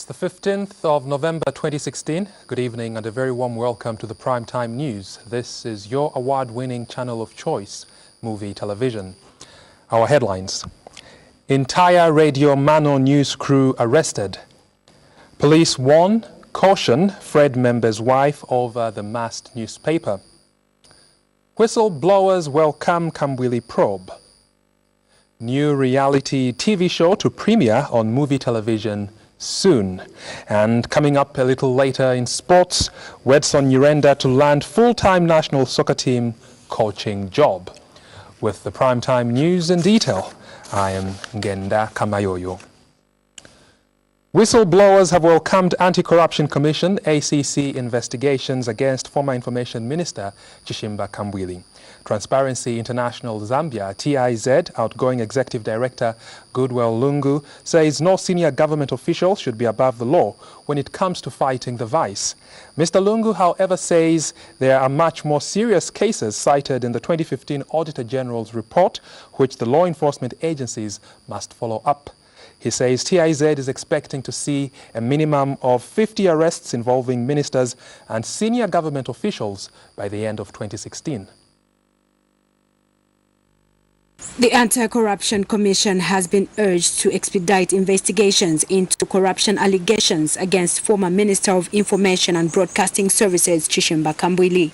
It's the 15th of November 2016. Good evening and a very warm welcome to the Primetime News. This is your award-winning channel of choice, Muvi Television. Our headlines. Entire Radio MANO news crew arrested. Police warn, caution Fred member's wife over the MAST newspaper. Whistleblowers welcome Kambwili probe. New reality TV show to premiere on Muvi Television soon. And coming up a little later in sports, Wedson Urenda to land full-time national soccer team coaching job. With the primetime news in detail, I am Ngenda Kamayoyo. Whistleblowers have welcomed Anti-Corruption Commission ACC investigations against former Information Minister Chishimba Kambwili. Transparency International Zambia TIZ outgoing Executive Director Goodwill Lungu says no senior government official should be above the law when it comes to fighting the vice. Mr. Lungu, however, says there are much more serious cases cited in the 2015 Auditor General's report, which the law enforcement agencies must follow up. He says TIZ is expecting to see a minimum of 50 arrests involving ministers and senior government officials by the end of 2016. The Anti-Corruption Commission has been urged to expedite investigations into corruption allegations against former Minister of Information and Broadcasting Services Chishimba Kambwili.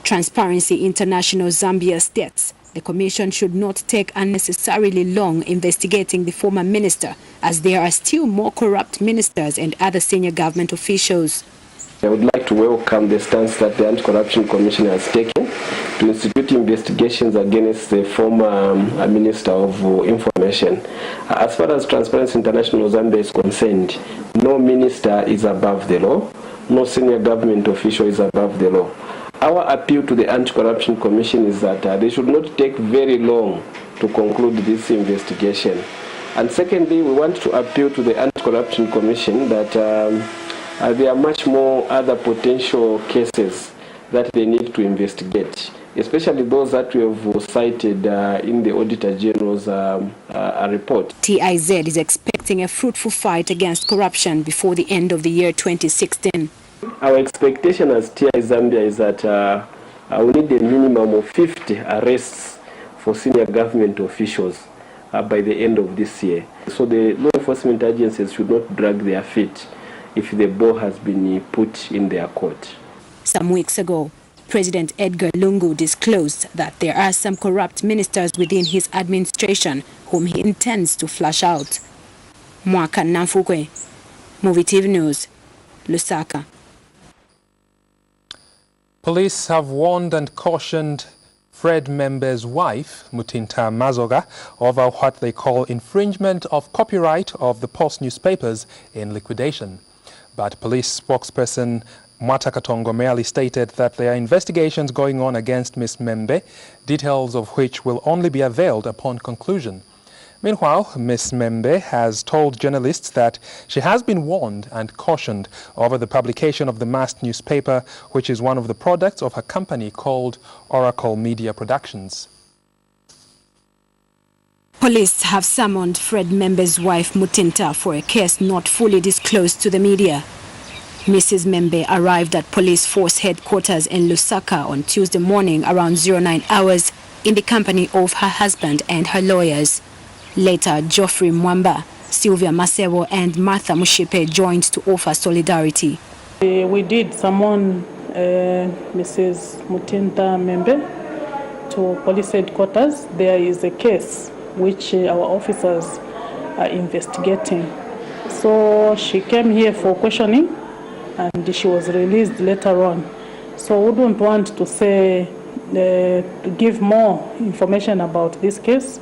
Transparency International Zambia states the Commission should not take unnecessarily long investigating the former minister, as there are still more corrupt ministers and other senior government officials. I would like to welcome the stance that the Anti-Corruption Commission has taken to institute investigations against the former Minister of Information. As far as Transparency International Zambia is concerned, no minister is above the law, no senior government official is above the law. Our appeal to the Anti-Corruption Commission is that they should not take very long to conclude this investigation. And secondly, we want to appeal to the Anti-Corruption Commission that there are much more other potential cases that they need to investigate, especially those that we have cited in the Auditor General's report. TIZ is expecting a fruitful fight against corruption before the end of the year 2016. Our expectation as TI Zambia is that we need a minimum of 50 arrests for senior government officials by the end of this year. So the law enforcement agencies should not drag their feet if the ball has been put in their court. Some weeks ago, President Edgar Lungu disclosed that there are some corrupt ministers within his administration whom he intends to flush out. Mwaka Namfukwe, MOVITV News, Lusaka. Police have warned and cautioned Fred member's wife, Mutinta Mazoga, over what they call infringement of copyright of the Post newspapers in liquidation. But police spokesperson Mwata Katongo merely stated that there are investigations going on against Ms. Membe, details of which will only be availed upon conclusion. Meanwhile, Ms. Membe has told journalists that she has been warned and cautioned over the publication of the MAST newspaper, which is one of the products of her company called Oracle Media Productions. Police have summoned Fred Membe's wife Mutinta for a case not fully disclosed to the media. Mrs. Membe arrived at police force headquarters in Lusaka on Tuesday morning around 09 hours in the company of her husband and her lawyers. Later, Geoffrey Mwamba, Sylvia Masebo and Martha Mushipe joined to offer solidarity. We did summon Mrs. Mutinta Membe to police headquarters. There is a case which our officers are investigating. So she came here for questioning and she was released later on. So we don't want to say, to give more information about this case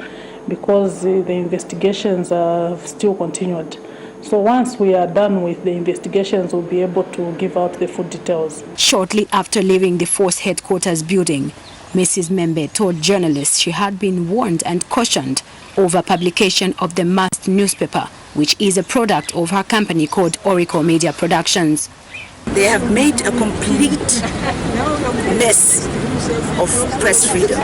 because the investigations are still continued. So once we are done with the investigations, we'll be able to give out the full details. Shortly after leaving the force headquarters building, Mrs. Membe told journalists she had been warned and cautioned over publication of the MAST newspaper, which is a product of her company called Oracle Media Productions. They have made a complete mess of press freedom.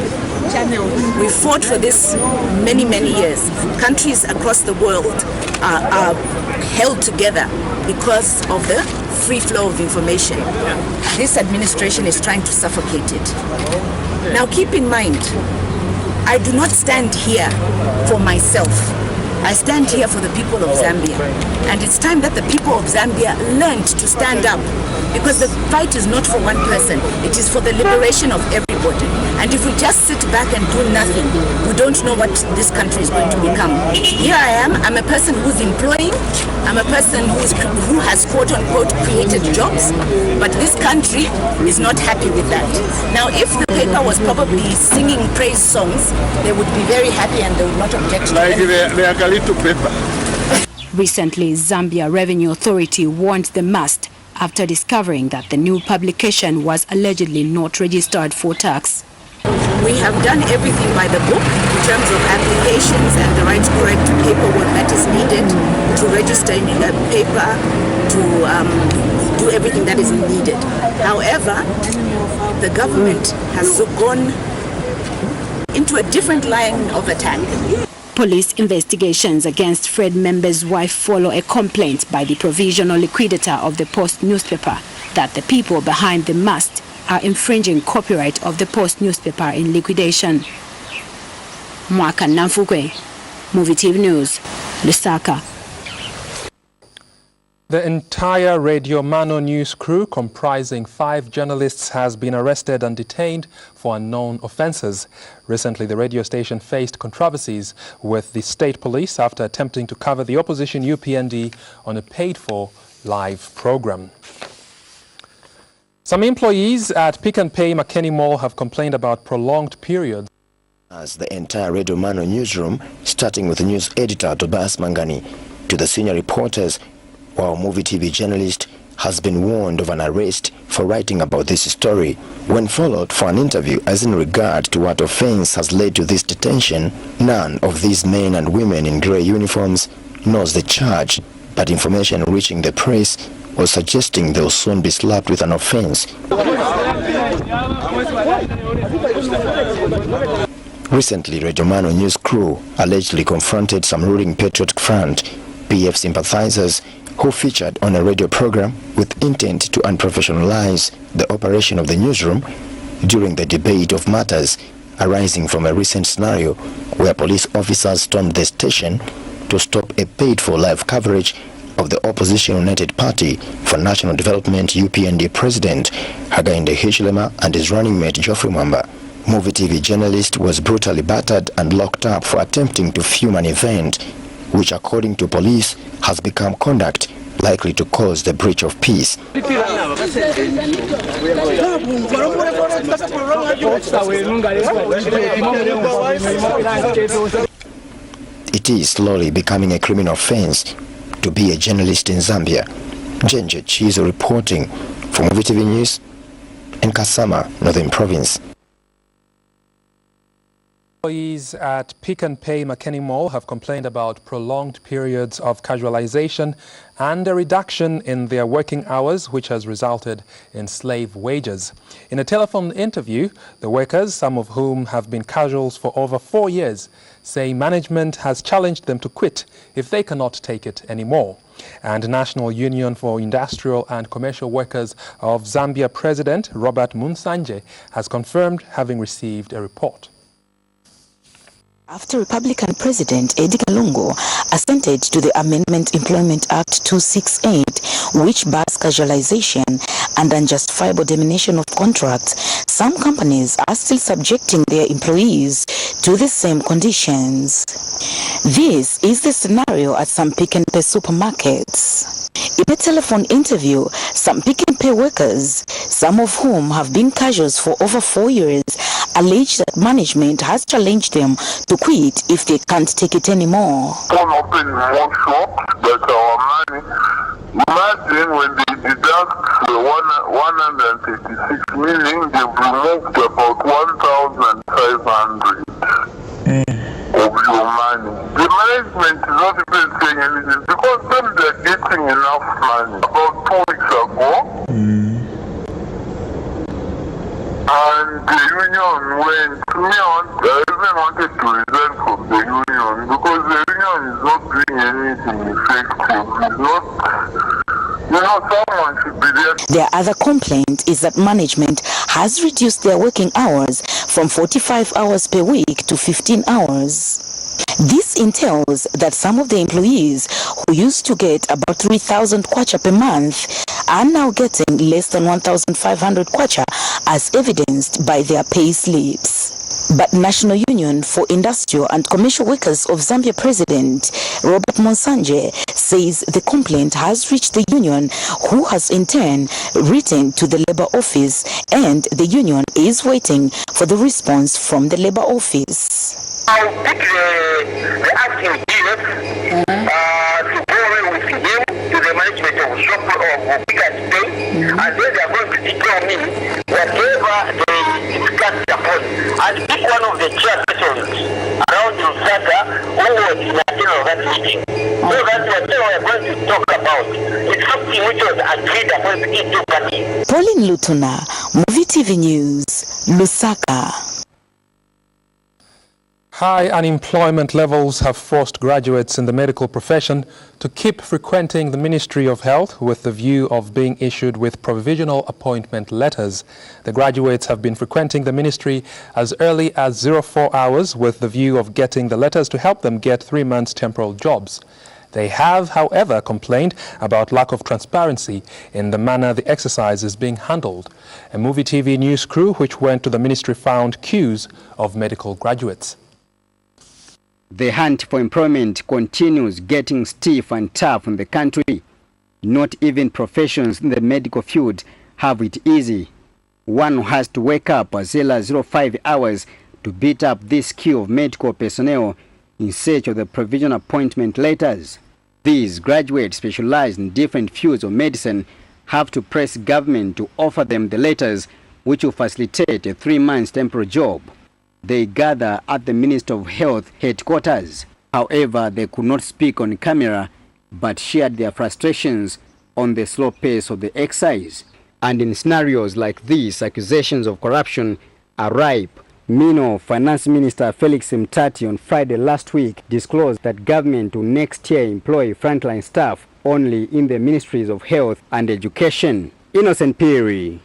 We fought for this many years. Countries across the world are held together because of the free flow of information. This administration is trying to suffocate it. Now keep in mind, I do not stand here for myself. I stand here for the people of Zambia. And it's time that the people of Zambia learned to stand up, because the fight is not for one person. It is for the liberation of everybody. And if we just sit back and do nothing, we don't know what this country is going to become. Here I am. I'm a person who's employing. I'm a person who has quote-unquote created jobs. But this country is not happy with that. Now, if the paper was probably singing praise songs, they would be very happy and they would not object to it. Recently, Zambia Revenue Authority warned the MAST after discovering that the new publication was allegedly not registered for tax. We have done everything by the book in terms of applications and the right correct paperwork that is needed to register in the paper, to do everything that is needed. However, the government has gone into a different line of attack. Police investigations against Fred Member's wife follow a complaint by the provisional liquidator of the Post newspaper that the people behind the MAST are infringing copyright of the Post newspaper in liquidation. Mwaka Namfukwe, MOVITV News, Lusaka. The entire Radio MANO news crew, comprising 5 journalists, has been arrested and detained for unknown offences. Recently, the radio station faced controversies with the state police after attempting to cover the opposition UPND on a paid-for live program. Some employees at Pick n Pay Makeni Mall have complained about prolonged periods. As the entire Radio MANO newsroom, starting with the news editor Tobias Mangani to the senior reporters, while MOVITV journalist has been warned of an arrest for writing about this story. When followed for an interview as in regard to what offense has led to this detention, none of these men and women in grey uniforms knows the charge, but information reaching the press was suggesting they will soon be slapped with an offense. Recently, Radio MANO news crew allegedly confronted some ruling Patriotic Front PF sympathizers who featured on a radio program with intent to unprofessionalize the operation of the newsroom during the debate of matters arising from a recent scenario where police officers stormed the station to stop a paid-for live coverage of the Opposition United Party for National Development UPND President Hakainde Hichilema and his running mate Geoffrey Mwamba. MOVITV journalist was brutally battered and locked up for attempting to film an event which, according to police, has become conduct likely to cause the breach of peace. It is slowly becoming a criminal offense to be a journalist in Zambia. Jenje Chizo reporting for MOVITV News in Kasama, Northern Province. Employees at Pick n Pay Makeni Mall have complained about prolonged periods of casualization and a reduction in their working hours, which has resulted in slave wages. In a telephone interview, the workers, some of whom have been casuals for over 4 years, say management has challenged them to quit if they cannot take it anymore. And National Union for Industrial and Commercial Workers of Zambia President Robert Munsanje has confirmed having received a report. After Republican President Eddie Kalungo assented to the Amendment Employment Act 268, which bars casualization and unjustifiable termination of contracts, some companies are still subjecting their employees to the same conditions. This is the scenario at some Pick n Pay supermarkets. In a telephone interview, some Pick n Pay workers, some of whom have been casuals for over 4 years, allege that management has challenged them to quit if they can't take it anymore. Don't open more shops, that's our money. Imagine when they deduct 136 million, they've removed about 1,500 of your money. The management is not even saying anything because them they're getting enough money. About 2 weeks ago, and the union went to me. I even wanted to resign from the union because the union is not doing anything effective. It's not, someone should be there. Their other complaint is that management has reduced their working hours from 45 hours per week to 15 hours. This entails that some of the employees who used to get about 3,000 kwacha per month are now getting less than 1,500 kwacha, as evidenced by their pay slips. But National Union for Industrial and Commercial Workers of Zambia President Robert Monsanje says the complaint has reached the union, who has in turn written to the Labour Office, and the union is waiting for the response from the Labour Office. I'll put the acting here to go away with him to the management of shop of Bigger's Pay, and then they are going to tell me whatever they discussed upon. And pick one of the chairpersons around Lusaka who was in that meeting. So that's what they were going to talk about. It's something which was agreed upon between two parties. Pauline Lutuna, Muvi TV News, Lusaka. High unemployment levels have forced graduates in the medical profession to keep frequenting the Ministry of Health with the view of being issued with provisional appointment letters. The graduates have been frequenting the ministry as early as 04 hours with the view of getting the letters to help them get 3 months temporal jobs. They have, however, complained about lack of transparency in the manner the exercise is being handled. A Muvi TV news crew which went to the ministry found queues of medical graduates. The hunt for employment continues getting stiff and tough in the country. Not even professions in the medical field have it easy. One has to wake up as early as 05 hours to beat up this queue of medical personnel in search of the provisional appointment letters. These graduates specialized in different fields of medicine have to press government to offer them the letters which will facilitate a 3 months temporary job. They gather at the Minister of Health headquarters. However, they could not speak on camera but shared their frustrations on the slow pace of the exercise. And in scenarios like these, accusations of corruption are ripe. MANO Finance Minister Felix Mtati on Friday last week disclosed that government will next year employ frontline staff only in the Ministries of Health and Education. Innocent Piri,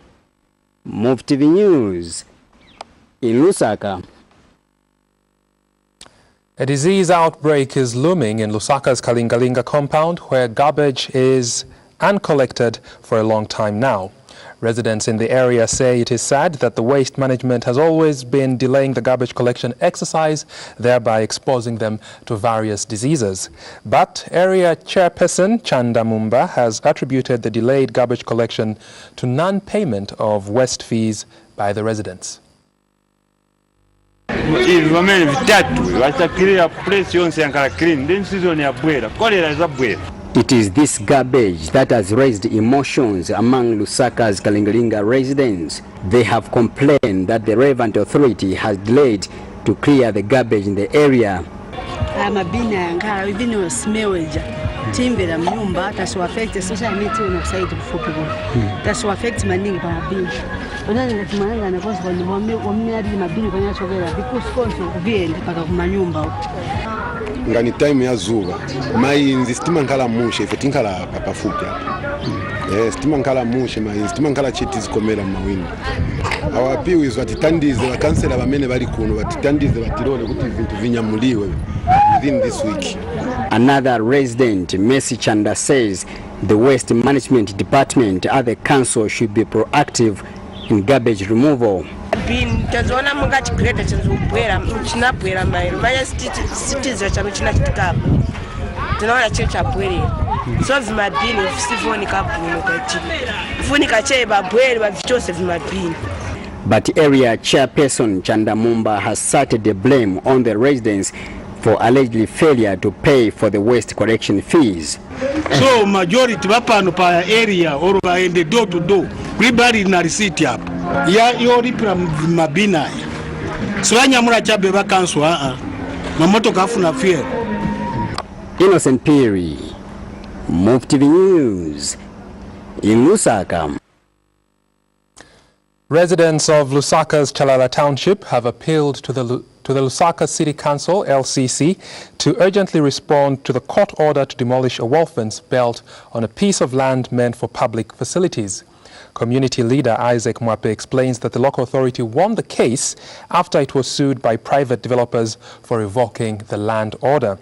MOVITV News, in Lusaka. A disease outbreak is looming in Lusaka's KALINGALINGA compound, where garbage is uncollected for a long time now. Residents in the area say it is sad that the waste management has always been delaying the garbage collection exercise, thereby exposing them to various diseases. But area chairperson Chanda Mumba has attributed the delayed garbage collection to non-payment of waste fees by the residents. It is this garbage that has raised emotions among Lusaka's KALINGALINGA residents. They have complained that the relevant authority has delayed to clear the garbage in the area. Timbera mnyumba tasiwafekte social media unakusaidia kufupi kwa tasiwafekte maningi kwa bini onani ngatimanga na kosa kwa wamne hadi mabini kwa nyachogera because konso kuviende paka kwa manyumba ngani time ya zuba mai stima nkala mushe ife tinkala papafupi stima nkala mushe mai stima nkala chiti zikomera mawini awapiwi zatitandize bakansela bamene bali kuno batitandize batirole kuti ibintu vinyamuliwe within this week. Another resident, Messi Chanda, says the waste management department at the council should be proactive in garbage removal. Tazoona mungati grade chinzubwera chinabwera mai maya citizen cha mchina kitikapa tunaona cyo chabwera so vimabini sivoni kabuno kwati funika cheba bwera bavitose vimabini. But area chairperson Chanda Mumba has started the blame on the residents for allegedly failure to pay for the waste collection fees. So majority wapano pa area or baende door to door everybody na receipt up ya yori mabina so anyamura chabe bakanso mamoto kafuna fear Innocent Piri, MOVITV News, in Lusaka. Residents of Lusaka's Chalala Township have appealed to the Lusaka City Council, LCC, to urgently respond to the court order to demolish a wall fence built on a piece of land meant for public facilities. Community leader Isaac Mwebantu explains that the local authority won the case after it was sued by private developers for revoking the land order.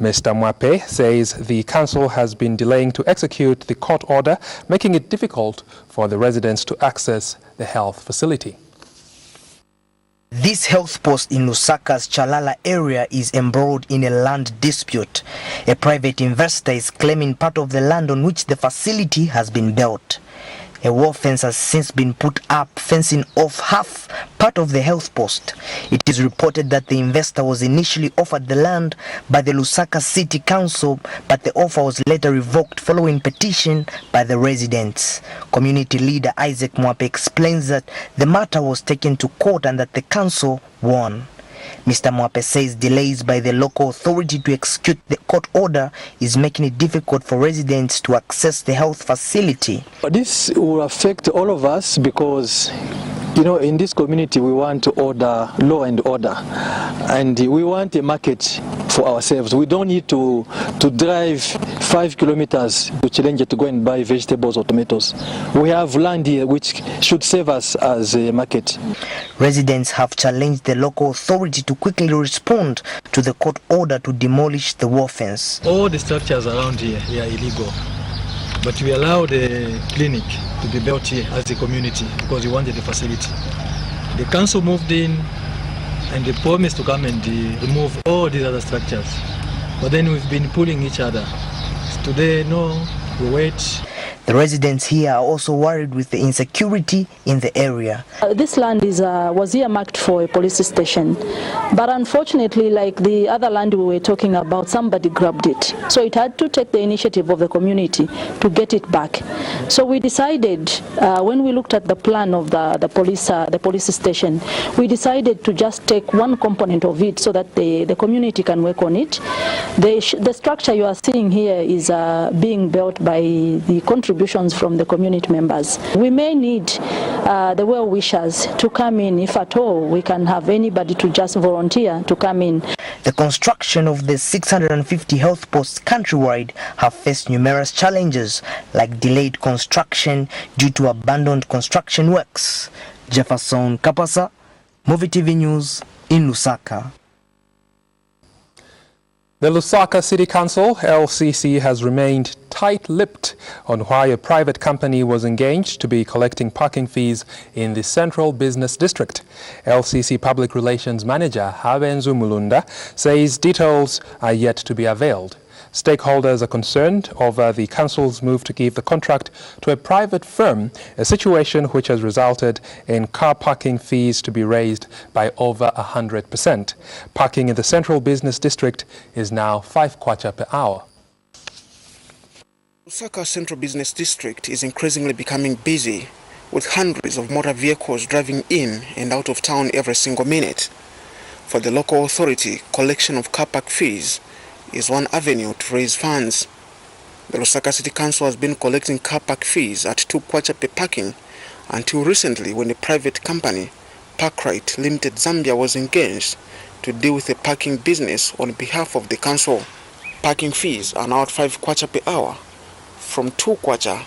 Mr. Mwebantu says the council has been delaying to execute the court order, making it difficult for the residents to access the health facility. This health post in Lusaka's Chalala area is embroiled in a land dispute. A private investor is claiming part of the land on which the facility has been built. A wall fence has since been put up, fencing off half part of the health post. It is reported that the investor was initially offered the land by the Lusaka City Council, but the offer was later revoked following petition by the residents. Community leader Isaac Mwebantu explains that the matter was taken to court and that the council won. Mr. Mwebantu says delays by the local authority to execute the court order is making it difficult for residents to access the health facility. This will affect all of us because, you know, in this community we want order, law and order, and we want a market for ourselves. We don't need to drive 5 kilometers to Challenge to go and buy vegetables or tomatoes. We have land here which should serve us as a market. Residents have challenged the local authority to quickly respond to the court order to demolish the wall fence. All the structures around here they are illegal, but we allow the clinic to be built here as a community because we wanted the facility. The council moved in and they promised to come and remove all these other structures, but then we've been pulling each other. Today, no, we wait. The residents here are also worried with the insecurity in the area. This land was earmarked for a police station, but unfortunately, like the other land we were talking about, somebody grabbed it. So it had to take the initiative of the community to get it back. So we decided, when we looked at the plan of the police station, we decided to just take one component of it so that the community can work on it. The structure you are seeing here is being built by the contributions from the community members. We may need the well-wishers to come in, if at all we can have anybody to just volunteer to come in. The construction of the 650 health posts countrywide have faced numerous challenges, like delayed construction due to abandoned construction works. Jefferson Kapasa, MOVITV News in Lusaka. The Lusaka City Council, LCC, has remained tight-lipped on why a private company was engaged to be collecting parking fees in the Central Business District. LCC Public Relations Manager Habenzu Mulunda says details are yet to be availed. Stakeholders are concerned over the council's move to give the contract to a private firm, a situation which has resulted in car parking fees to be raised by over 100%. Parking in the Central Business District is now 5 kwacha per hour. Lusaka Central Business District is increasingly becoming busy, with hundreds of motor vehicles driving in and out of town every single minute. For the local authority, collection of car park fees is one avenue to raise funds. The Lusaka City Council has been collecting car park fees at 2 kwacha per parking until recently, when a private company, Parkrite Limited Zambia, was engaged to deal with a parking business on behalf of the council. Parking fees are now at 5 kwacha per hour from 2 kwacha,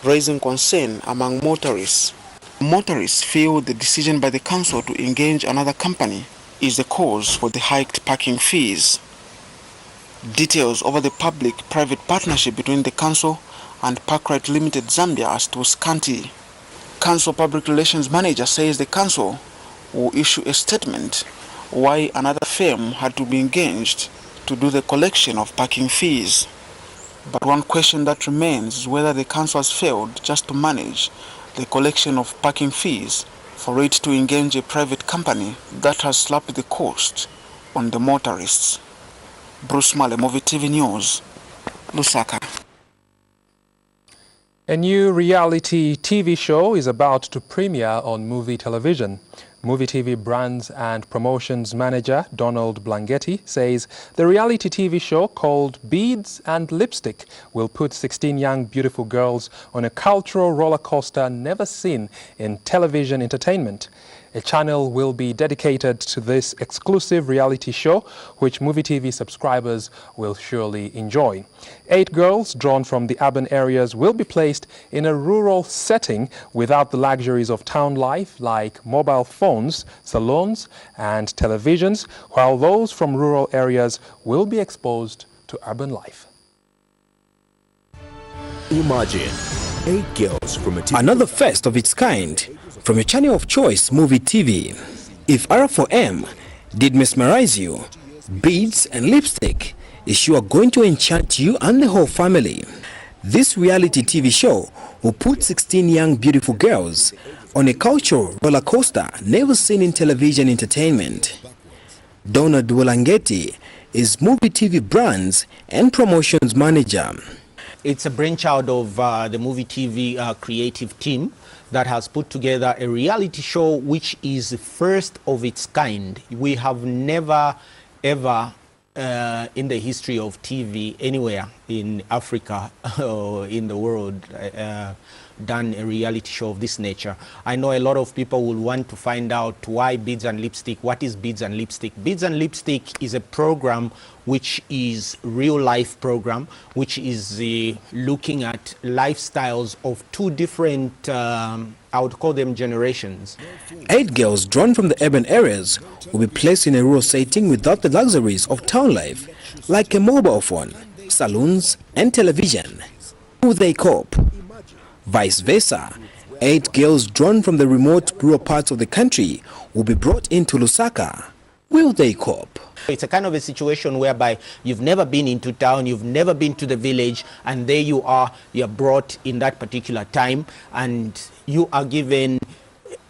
raising concern among motorists. Motorists feel the decision by the council to engage another company is the cause for the hiked parking fees. Details over the public-private partnership between the council and Parkrite Limited Zambia are still scanty. Council Public Relations Manager says the council will issue a statement why another firm had to be engaged to do the collection of parking fees. But one question that remains is whether the council has failed just to manage the collection of parking fees for it to engage a private company that has slapped the cost on the motorists. Bruce Male, MOVITV News, Lusaka. A new reality TV show is about to premiere on Muvi Television. Muvi TV Brands and Promotions Manager Donald Blangetti says the reality TV show called Beads and Lipstick will put 16 young beautiful girls on a cultural roller coaster never seen in television entertainment. A channel will be dedicated to this exclusive reality show, which Muvi TV subscribers will surely enjoy. 8 girls drawn from the urban areas will be placed in a rural setting without the luxuries of town life like mobile phones, salons and televisions, while those from rural areas will be exposed to urban life. Imagine 8 girls from a another first of its kind from your channel of choice, Muvi TV. If R4M did mesmerize you, Beads and Lipstick is sure going to enchant you and the whole family. This reality TV show will put 16 young beautiful girls on a cultural roller coaster never seen in television entertainment. Donald Blangetti is Muvi TV Brands and Promotions Manager. It's a brainchild of the Muvi TV creative team that has put together a reality show which is the first of its kind. We have never ever in the history of TV anywhere in Africa or in the world done a reality show of this nature. I know a lot of people will want to find out why Beads and Lipstick. What is Beads and Lipstick? Beads and Lipstick is a program which is real life program, which is looking at lifestyles of 2 different, I would call them generations. 8 girls drawn from the urban areas will be placed in a rural setting without the luxuries of town life, like a mobile phone, saloons and television. Will they cope? Vice versa, 8 girls drawn from the remote rural parts of the country will be brought into Lusaka. Will they cope? It's a kind of a situation whereby you've never been into town, you've never been to the village, and there you are brought in that particular time, and you are given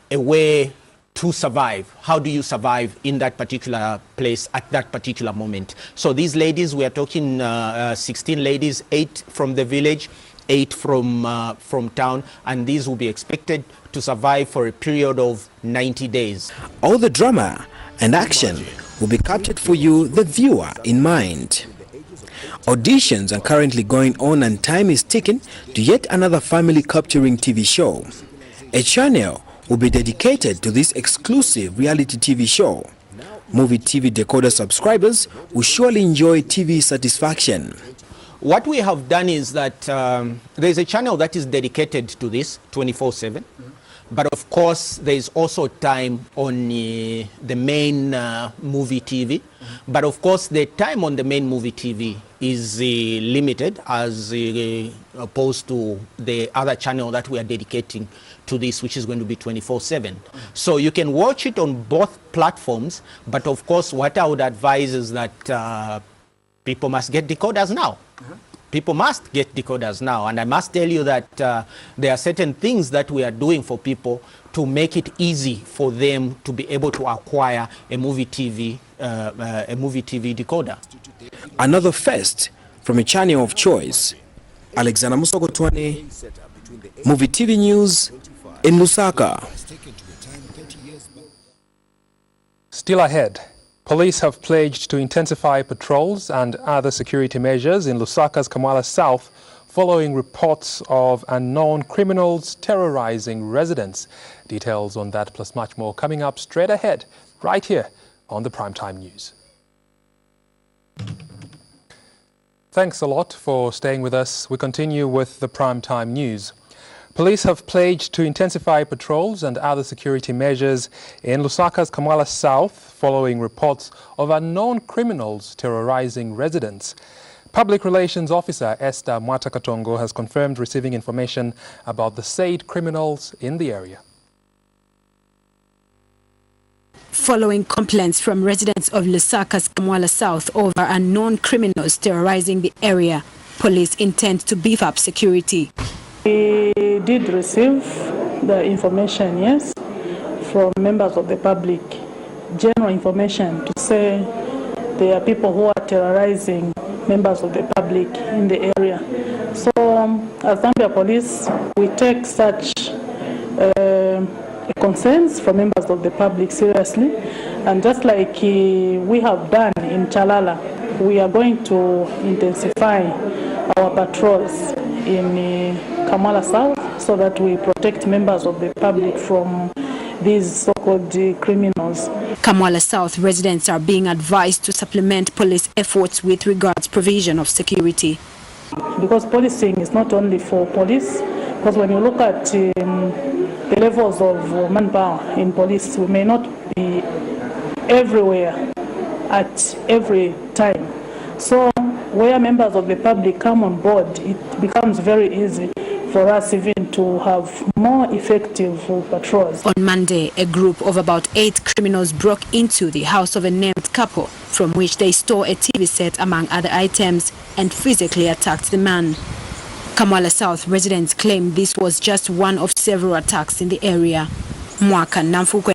a way to survive. How do you survive in that particular place at that particular moment? So these ladies, we are talking 16 ladies, 8 from the village, 8 from town, and these will be expected to survive for a period of 90 days. All the drama and action will be captured for you, the viewer, in mind. Auditions are currently going on and time is ticking to yet another family capturing TV show. A channel will be dedicated to this exclusive reality TV show. Muvi TV decoder subscribers will surely enjoy TV satisfaction. What we have done is that there's a channel that is dedicated to this 24/7. But of course, there is also time on the main Muvi TV. But of course, the time on the main Muvi TV is limited as opposed to the other channel that we are dedicating to this, which is going to be 24/7. So you can watch it on both platforms. But of course, what I would advise is that people must get decoders now. People must get decoders now, and I must tell you that there are certain things that we are doing for people to make it easy for them to be able to acquire a Muvi TV decoder. Another first from a channel of choice. Alexander Musogotwane, Muvi TV News in Lusaka. Still ahead. Police have pledged to intensify patrols and other security measures in Lusaka's Kamwala South following reports of unknown criminals terrorizing residents. Details on that plus much more coming up straight ahead, right here on the Primetime News. Thanks a lot for staying with us. We continue with the Primetime News. Police have pledged to intensify patrols and other security measures in Lusaka's Kamwala South following reports of unknown criminals terrorizing residents. Public Relations Officer Esther Mwatakatongo has confirmed receiving information about the said criminals in the area. Following complaints from residents of Lusaka's Kamwala South over unknown criminals terrorizing the area, police intend to beef up security. We did receive the information, yes, from members of the public, general information to say there are people who are terrorizing members of the public in the area. So as Zambia Police, we take such concerns from members of the public seriously, and just like we have done in Chalala, we are going to intensify our patrols in Kamwala South so that we protect members of the public from these so-called criminals. Kamwala South residents are being advised to supplement police efforts with regards provision of security. Because policing is not only for police, because when you look at the levels of manpower in police, we may not be everywhere at every time. So where members of the public come on board, it becomes very easy for us even to have more effective patrols. On Monday, a group of about 8 criminals broke into the house of a named couple, from which they stole a TV set among other items and physically attacked the man. Kamwala South residents claim this was just one of several attacks in the area. Mwaka Namfukwe,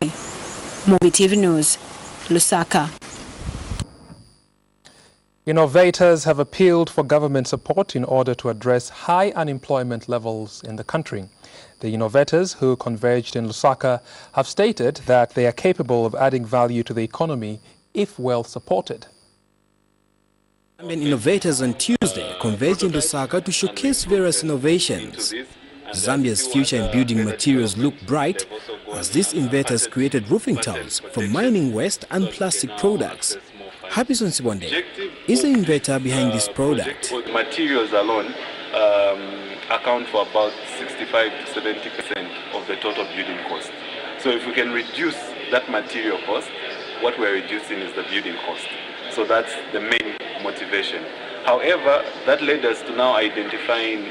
MOVITV News, Lusaka. Innovators have appealed for government support in order to address high unemployment levels in the country. The innovators who converged in Lusaka have stated that they are capable of adding value to the economy if well supported. Zambian innovators on Tuesday converged in Lusaka to showcase various innovations. Zambia's future in building materials look bright as these innovators created roofing tiles from mining waste and plastic products. Happy Sonsibonde is the inventor behind this product. Materials alone account for about 65 to 70% of the total building cost. So if we can reduce that material cost, what we're reducing is the building cost. So that's the main motivation. However, that led us to now identifying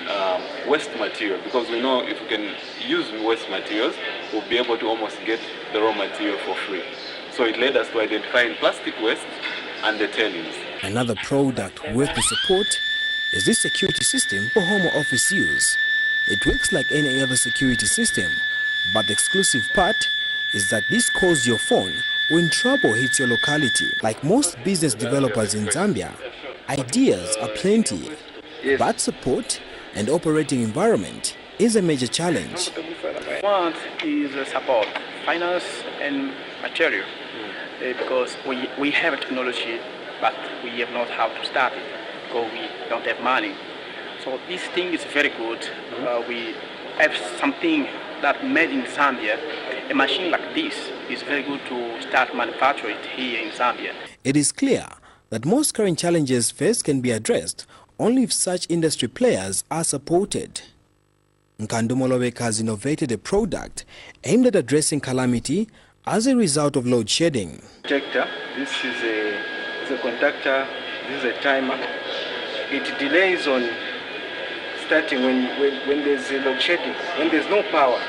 waste material, because we know if we can use waste materials, we'll be able to almost get the raw material for free. So it led us to identifying plastic waste and the tailings. Another product worth the support is this security system for home office use. It works like any other security system, but the exclusive part is that this calls your phone when trouble hits your locality. Like most business developers in Zambia, ideas are plenty, but support and operating environment is a major challenge. One is support, finance and material. Because we have technology, but we have not how to start it because we don't have money. So this thing is very good. We have something that made in Zambia. A machine like this is very good to start manufacturing it here in Zambia. It is clear that most current challenges faced can be addressed only if such industry players are supported. Nkandumoloweka has innovated a product aimed at addressing calamity as a result of load shedding. Detector, this is a contactor, this is a timer. It delays on starting when there's a load shedding, when there's no power.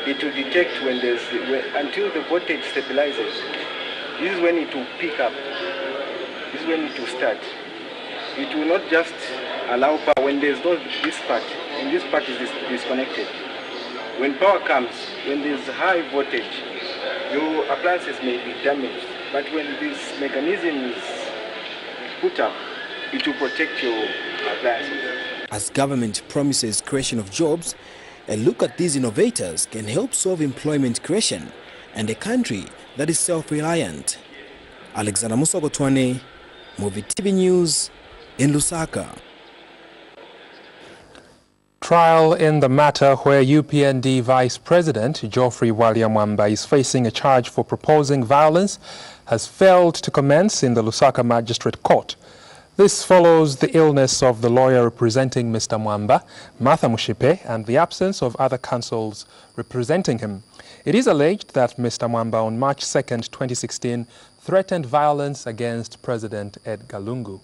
It will detect when there's, until the voltage stabilizes. This is when it will pick up. This is when it will start. It will not just allow power when there's no this part, and this part is disconnected. When power comes, when there's high voltage, your appliances may be damaged. But when this mechanism is put up, it will protect your appliances. As government promises creation of jobs, a look at these innovators can help solve employment creation and a country that is self-reliant. Alexander Musogotwane, MOVITV News in Lusaka. Trial in the matter where UPND Vice President Geoffrey Walyamwamba is facing a charge for proposing violence has failed to commence in the Lusaka Magistrate Court. This follows the illness of the lawyer representing Mr. Mwamba, Martha Mushipe, and the absence of other counsels representing him. It is alleged that Mr. Mwamba on March 2nd, 2016, threatened violence against President Edgar Lungu.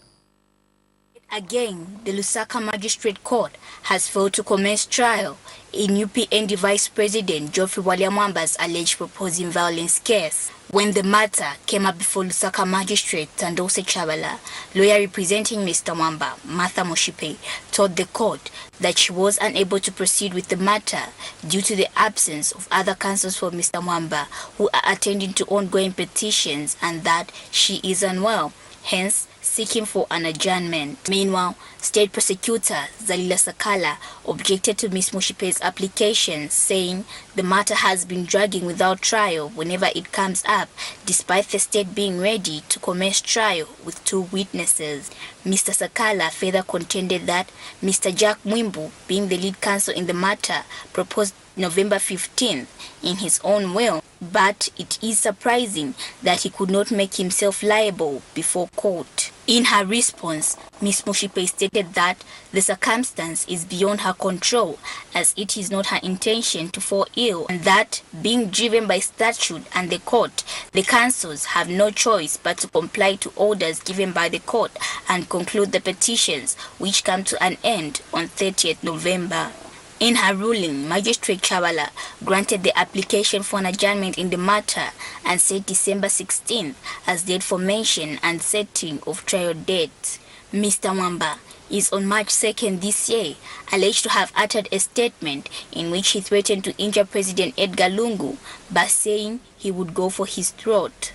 Again, the Lusaka Magistrate Court has failed to commence trial in UPND Vice President Geoffrey Walyamwamba's alleged proposing violence case. When the matter came up before Lusaka Magistrate Tandose Chabala, lawyer representing Mr. Mwamba, Martha Mushipe, told the court that she was unable to proceed with the matter due to the absence of other counsels for Mr. Mwamba who are attending to ongoing petitions and that she is unwell. Hence, seeking for an adjournment. Meanwhile, State Prosecutor Zalila Sakala objected to Ms. Mushipe's application, saying the matter has been dragging without trial whenever it comes up, despite the state being ready to commence trial with 2 witnesses. Mr. Sakala further contended that Mr. Jack Mwimbu, being the lead counsel in the matter, proposed November 15th in his own will, but it is surprising that he could not make himself liable before court. In her response, Ms. Mushipe stated that the circumstance is beyond her control, as it is not her intention to fall ill, and that, being driven by statute and the court, the councils have no choice but to comply to orders given by the court and conclude the petitions, which come to an end on 30th November. In her ruling, Magistrate Chavala granted the application for an adjournment in the matter and set December 16th as date for mention and setting of trial dates. Mr. Mwamba is on March 2nd this year alleged to have uttered a statement in which he threatened to injure President Edgar Lungu by saying he would go for his throat.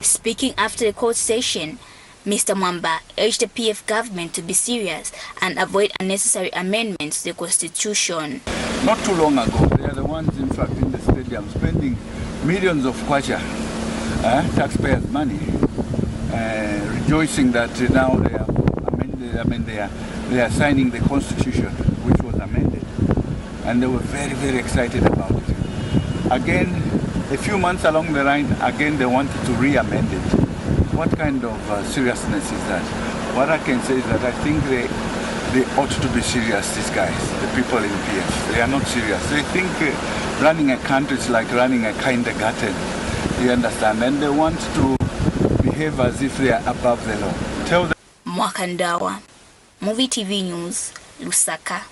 Speaking after the court session, Mr. Mwamba urged the PF government to be serious and avoid unnecessary amendments to the constitution. Not too long ago, they are the ones, in fact, in the stadium spending millions of kwacha, taxpayers' money, rejoicing that now they are amended. They are signing the constitution, which was amended, and they were very, very excited about it. Again, a few months along the line, again they wanted to re-amend it. What kind of seriousness is that? What I can say is that I think they ought to be serious, these guys, the people in PF. They are not serious. They think running a country is like running a kindergarten, you understand? And they want to behave as if they are above the law. Tell them. Mwakandawa, Muvi TV News, Lusaka.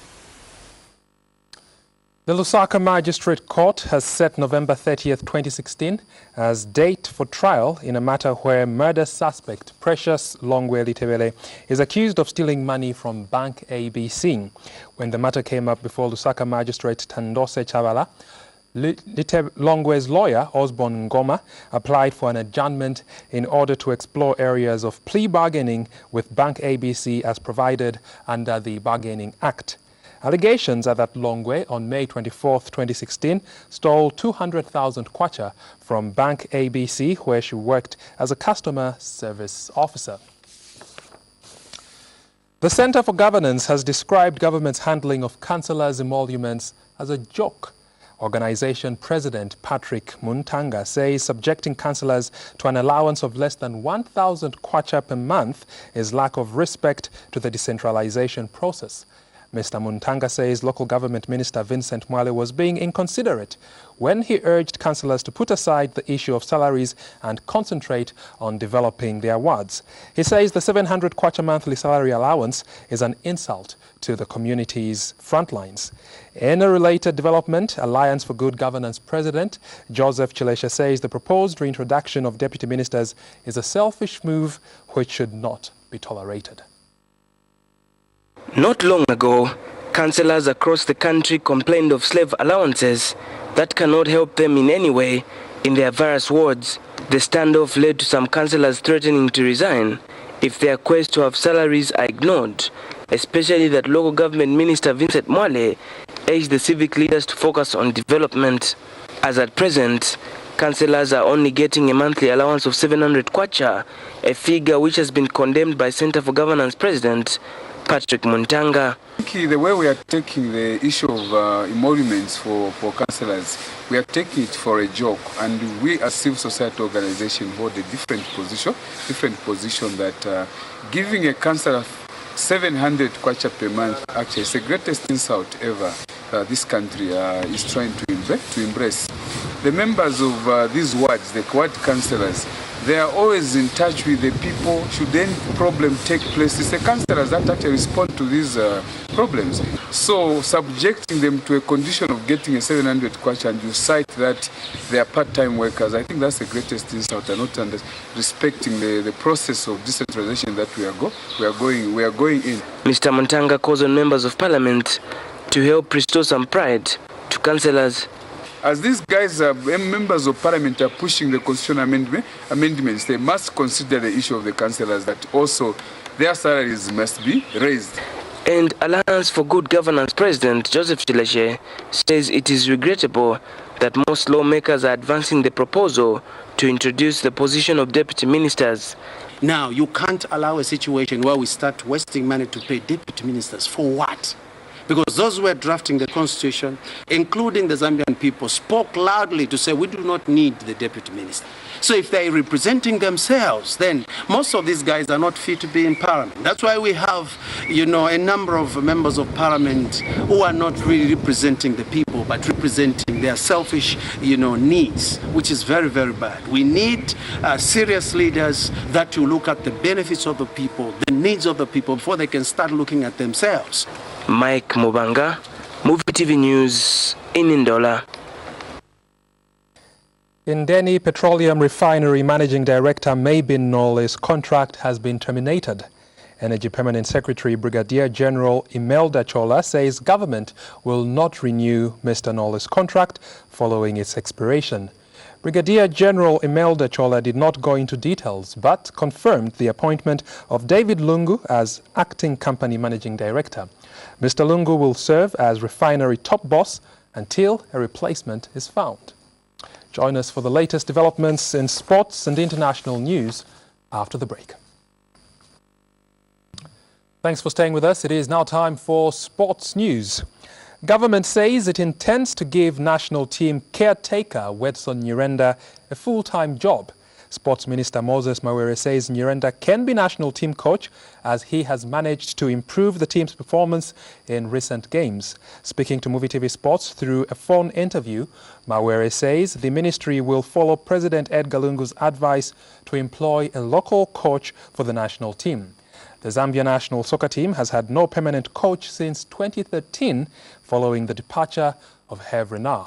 The Lusaka Magistrate Court has set November 30th, 2016 as date for trial in a matter where murder suspect Precious Longwe Litebele is accused of stealing money from Bank ABC. When the matter came up before Lusaka Magistrate Tandose Chavala, Longwe's lawyer, Osborne Ngoma, applied for an adjournment in order to explore areas of plea bargaining with Bank ABC as provided under the Bargaining Act. Allegations are that Longwe, on May 24, 2016, stole 200,000 kwacha from Bank ABC, where she worked as a customer service officer. The Center for Governance has described government's handling of councillors' emoluments as a joke. Organization President Patrick Muntanga says subjecting councillors to an allowance of less than 1,000 kwacha per month is lack of respect to the decentralization process. Mr. Muntanga says local government minister Vincent Mwale was being inconsiderate when he urged councillors to put aside the issue of salaries and concentrate on developing their wards. He says the 700 kwacha monthly salary allowance is an insult to the community's front lines. In a related development, Alliance for Good Governance President Joseph Chilesha says the proposed reintroduction of deputy ministers is a selfish move which should not be tolerated. Not long ago, councillors across the country complained of slave allowances that cannot help them in any way in their various wards. The standoff led to some councillors threatening to resign if their quest to have salaries are ignored, especially that local government minister Vincent Mwale urged the civic leaders to focus on development. As at present, councillors are only getting a monthly allowance of 700 kwacha, a figure which has been condemned by Center for Governance President Patrick Muntanga. The way we are taking the issue of emoluments for councillors, we are taking it for a joke, and we as civil society organization hold a different position that giving a councillor 700 kwacha per month actually is the greatest insult ever this country is trying to embrace. The members of these wards, the ward councillors, they are always in touch with the people. Should any problem take place, it's the councillors that actually respond to these problems. So subjecting them to a condition of getting a 700 kwacha and you cite that they are part-time workers, I think that's the greatest insult, and not respecting the process of decentralization that we are going in. Mr. Muntanga calls on members of parliament to help restore some pride to councillors. As these guys are members of parliament are pushing the constitutional amendments, they must consider the issue of the councillors, that also their salaries must be raised. And Alliance for Good Governance President Joseph Chileche says it is regrettable that most lawmakers are advancing the proposal to introduce the position of deputy ministers. Now, you can't allow a situation where we start wasting money to pay deputy ministers. For what? Because those who were drafting the constitution, including the Zambian people, spoke loudly to say we do not need the deputy minister. So if they're representing themselves, then most of these guys are not fit to be in parliament. That's why we have, a number of members of parliament who are not really representing the people, but representing their selfish, needs, which is very, very bad. We need serious leaders that will look at the benefits of the people, the needs of the people, before they can start looking at themselves. Mike Mubanga, Muvi TV News in Ndola. In Deni Petroleum Refinery Managing Director Mwebantu Nole's contract has been terminated. Energy Permanent Secretary Brigadier General Imelda Chola says government will not renew Mr. Nole's contract following its expiration. Brigadier General Imelda Chola did not go into details but confirmed the appointment of David Lungu as acting company managing director. Mr. Lungu will serve as refinery top boss until a replacement is found. Join us for the latest developments in sports and international news after the break. Thanks for staying with us. It is now time for sports news. Government says it intends to give national team caretaker Wedson Nyirenda a full-time job. Sports Minister Moses Mawere says Nyirenda can be national team coach as he has managed to improve the team's performance in recent games. Speaking to Muvi TV Sports through a phone interview, Mawere says the ministry will follow President Edgar Lungu's advice to employ a local coach for the national team. The Zambia national soccer team has had no permanent coach since 2013 following the departure of Hervé Renard.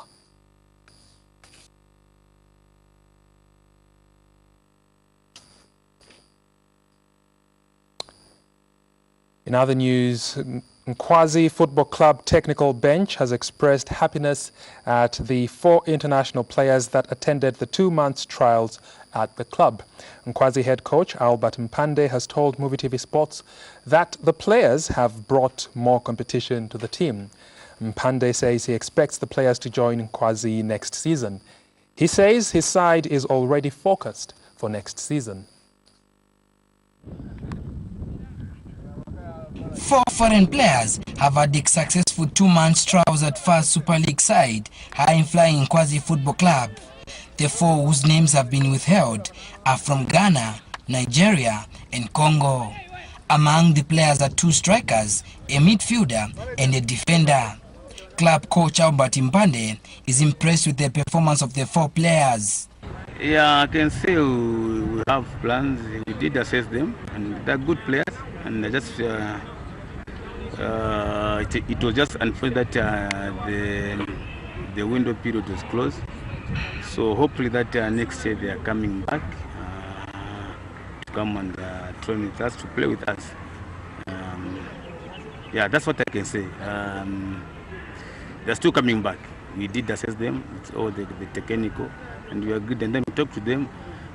In other news, Nkwazi Football Club technical bench has expressed happiness at the 4 international players that attended the 2-month trials at the club. Nkwazi head coach Albert Mpande has told Muvi TV Sports that the players have brought more competition to the team. Mpande says he expects the players to join Nkwazi next season. He says his side is already focused for next season. 4 foreign players have had a successful 2-month trials at first Super League side, high-flying Nkwazi Football Club. The 4 whose names have been withheld are from Ghana, Nigeria, and Congo. Among the players are 2 strikers, a midfielder, and a defender. Club coach Albert Mpande is impressed with the performance of the 4 players. Yeah, I can say we have plans. We did assess them, and they're good players. And it was just unfortunate that the window period was closed. So hopefully that next year they are coming back to come and train with us, to play with us. Yeah, that's what I can say. They're still coming back. We did assess them, it's all the technical, and we agreed. And then we talked to them.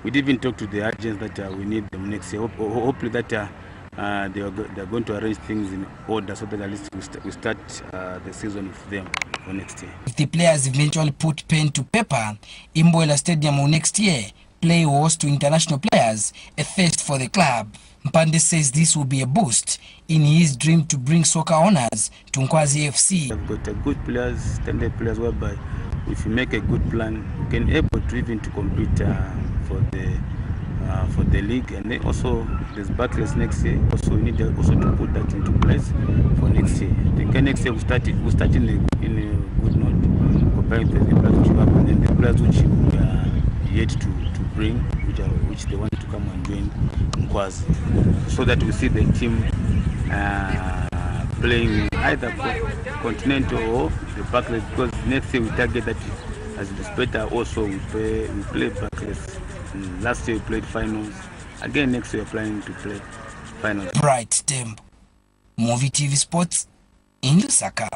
We did even talk to the agents that we need them next year. Hopefully that they're going to arrange things in order so that at least we start the season with them for next year. If the players eventually put pen to paper, Imboela Stadium will next year play host to international players, a first for the club. Mpande says this will be a boost in his dream to bring soccer honors to Nkwazi FC. We've got good players, standard players, whereby if you make a good plan, you can be able to even to compete for the league. And then also there's Barclays next year. Also we need also to put that into place for next year. The next year we start in a good note compared to the players which you have, and then the players which we are yet to bring, which they want to come and join Nkwazi, so that we see the team playing either continental or the Barclays, because next year we target that as the better. Also we play Barclays. Last year we played finals. Again next year we're planning to play finals. Bright Temp, Muvi TV Sports in Lusaka.